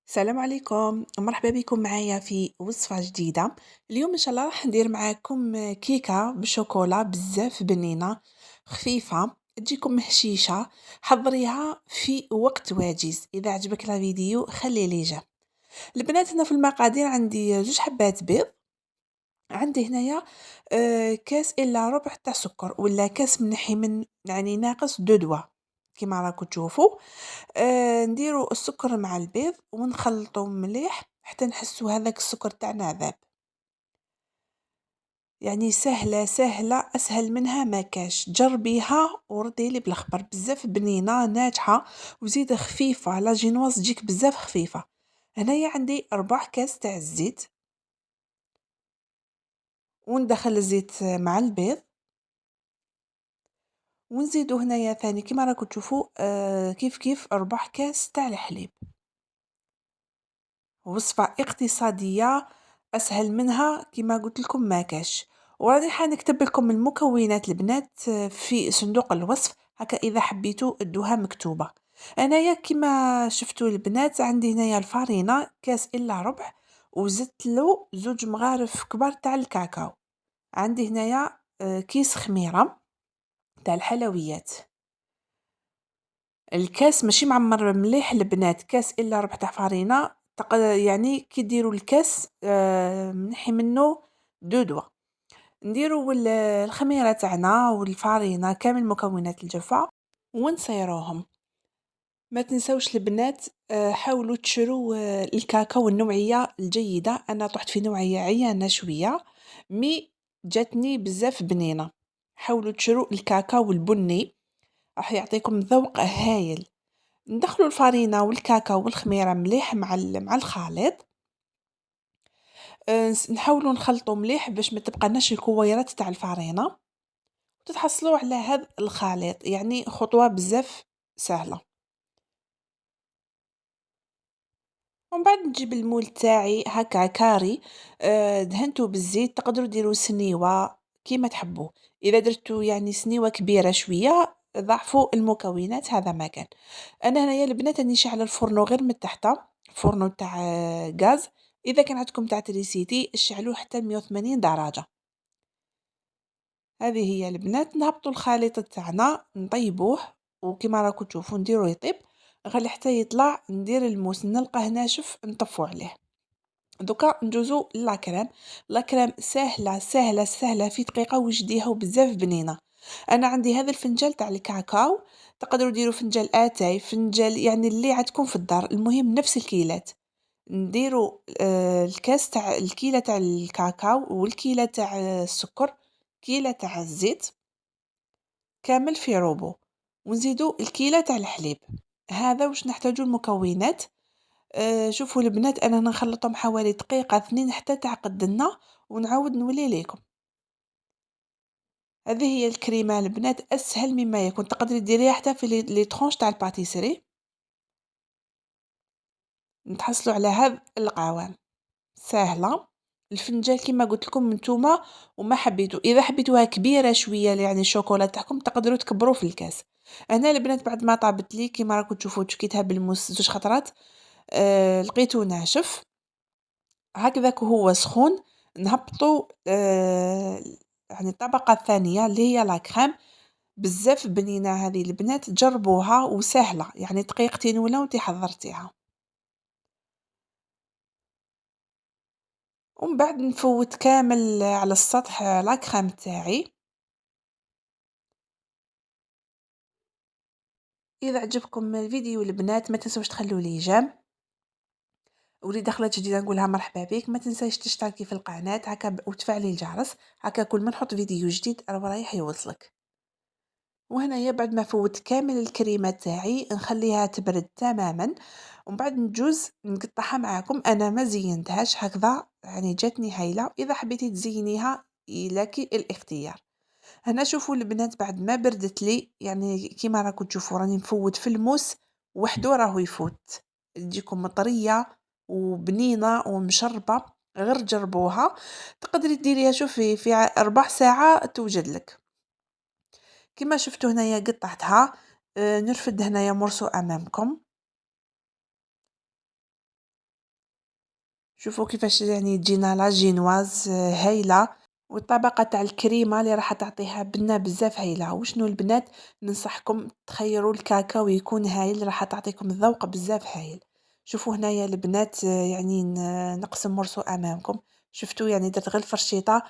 السلام عليكم، مرحبا بكم معايا في وصفة جديدة. اليوم إن شاء الله راح ندير معاكم كيكة بالشوكولا بزاف بنينة خفيفة تجيكم هشيشة. حضريها في وقت واجز. إذا عجبك الفيديو خلي لي جيم. البنات، هنا في المقادير عندي 2 حبات بيض، عندي هنايا كاس إلا ربع تاع سكر ولا كاس منحي من يعني ناقص 2 دوا كيما راكم تشوفوا. نديرو السكر مع البيض ونخلطو مليح حتى نحسو هذاك السكر تاعنا ذاب. يعني سهلة سهلة، أسهل منها ما كاش. جربيها وردي لي بالخبر، بزاف بنينة ناجحة وزيد خفيفة. لا جينواز تجيك بزاف خفيفة. هنايا عندي 4 كاس تاع الزيت، وندخل الزيت مع البيض، ونزيدو هنايا ثاني كيما راكم تشوفوا كيف كيف 4 كاس تاع الحليب. وصفة اقتصادية، أسهل منها كما قلت لكم ما كاش. وراني حنكتب لكم المكونات البنات في صندوق الوصف، هكا إذا حبيتوا ادوها مكتوبة. أنايا كما شفتوا البنات عندي هنايا الفارينة كاس إلا ربع، وزدت له 2 مغارف كبار تاع الكاكاو. عندي هنايا كيس خميرة تاع الحلويات. الكاس ماشي معمر مليح البنات، كاس إلا ربع تاع فارينة يعني كي ديروا الكاس منحي منه 2 دوا. نديروا الخميرة تاعنا والفارينة كامل مكونات الجافة ونصيروهم. ما تنسوش البنات، حاولوا تشروا الكاكاو النوعية الجيدة. أنا طحت في نوعية عيانة شوية مي جاتني بزاف بنينة. حاولوا تشروا الكاكاو البني، راح يعطيكم ذوق هايل. ندخلوا الفرينة والكاكاو والخميرة مليح مع الخليط. نحاولوا نخلطوا مليح باش ما تبقاناش الكويرات تاع الفرينة، وتتحصلوا على هذا الخليط. يعني خطوة بزاف سهلة. ومن بعد نجيب المول تاعي هكا كاري، دهنته بالزيت. تقدروا ديروا سنيوة كيما تحبوا. اذا درتوا يعني سنيوة كبيرة شوية ضعفوا المكونات، هذا ما كان. انا هنايا البنات راني شاعله الفرن غير من تحت، فرن تاع غاز. اذا كان عندكم تاع تريسيتي شعلوه حتى 180 درجه. هذه هي البنات. نهبطوا الخليط تاعنا نطيبوه، وكما راكم تشوفوا نديرو يطيب غير حتى يطلع. ندير الموس نلقاه ناشف نطفو عليه. دوكا ندوزو لاكريم. لاكريم سهله سهله سهله، في دقيقه وجديها وبزاف بنينه. انا عندي هذا الفنجال تاع الكاكاو، تقدروا ديروا فنجال اتاي، فنجال يعني اللي عندكم في الدار، المهم نفس الكيلات. نديروا الكاس تاع الكيله تاع الكاكاو والكيله تاع السكر، كيله تاع الزيت كامل في روبو، ونزيدوا الكيله تاع الحليب. هذا واش نحتاجو المكونات. شوفوا البنات، انا نخلطهم حوالي دقيقة 2 حتى تعقد لنا، ونعاود نولي ليكم. هذه هي الكريمة البنات، اسهل مما يكون. تقدري ديريها حتى في لي طرونش تاع الباتيسري. نتحصلوا على هذا القوام سهلة. الفنجان كما قلت لكم نتوما وما حبيتوا، اذا حبيتوها كبيرة شوية يعني الشوكولا تاعكم تقدروا تكبروا في الكاس. انا البنات بعد ما طابت لي كما راكم تشوفوا تشكيتها بالموس 2 خطرات، لقيته ناشف. هكذاك وهو سخون نهبطوا يعني الطبقة الثانية اللي هي لا كريم. بزاف بنينة هذه البنات، جربوها وسهلة يعني دقيقتين ولا وانتي حضرتيها. ومن بعد نفوت كامل على السطح لا كريم تاعي. اذا عجبكم الفيديو البنات ما تنسوش تخلوا لي جيم، واللي دخلت جديده نقولها مرحبا بك. ما تنساش تشتركي في القناه هكا وتفعلي الجرس، هكا كل ما نحط فيديو جديد رايح يوصلك. وهنايا بعد ما فوت كامل الكريمه تاعي نخليها تبرد تماما، ومن بعد نجوز نقطعها معاكم. انا ما زينتهاش هكذا يعني جاتني هايله. اذا حبيتي تزينيها لك الاختيار. هنا شوفوا البنات بعد ما بردت لي يعني كيما راكم تشوفوا راني نفوت في الموس وحده راهو يفوت. تجيكم طريه وبنينه ومشربه. غير جربوها. تقدري ديريها شوفي في 4 ساعة توجد لك. كما شفتوا هنايا قطعتها. نرفد هنايا مرسو امامكم. شوفوا كيفاش يعني تجينا لا جينواز هايله، والطبقه تاع الكريمه اللي راح تعطيها بنه بزاف هايله. وشنو البنات، ننصحكم تخيروا الكاكاو يكون هايل، راح تعطيكم ذوق بزاف هايل. شوفوا هنايا البنات يعني نقسم مرسو امامكم. شفتوا يعني درت غير الفرشيطه،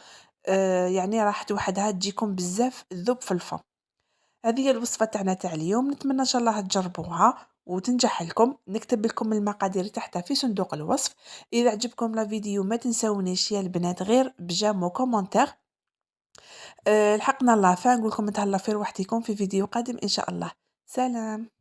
يعني راحت وحدها تجيكم بزاف تذوب في الفم. هذه هي الوصفة تاعنا تاع اليوم، نتمنى ان شاء الله تجربوها وتنجح لكم. نكتب لكم المقادير تحتها في صندوق الوصف. اذا عجبكم لا فيديو ما تنسونيش يا البنات غير بجام وكومنتير. لحقنا لافان، نقول لكم نتهلا في روحتكم في فيديو قادم ان شاء الله. سلام.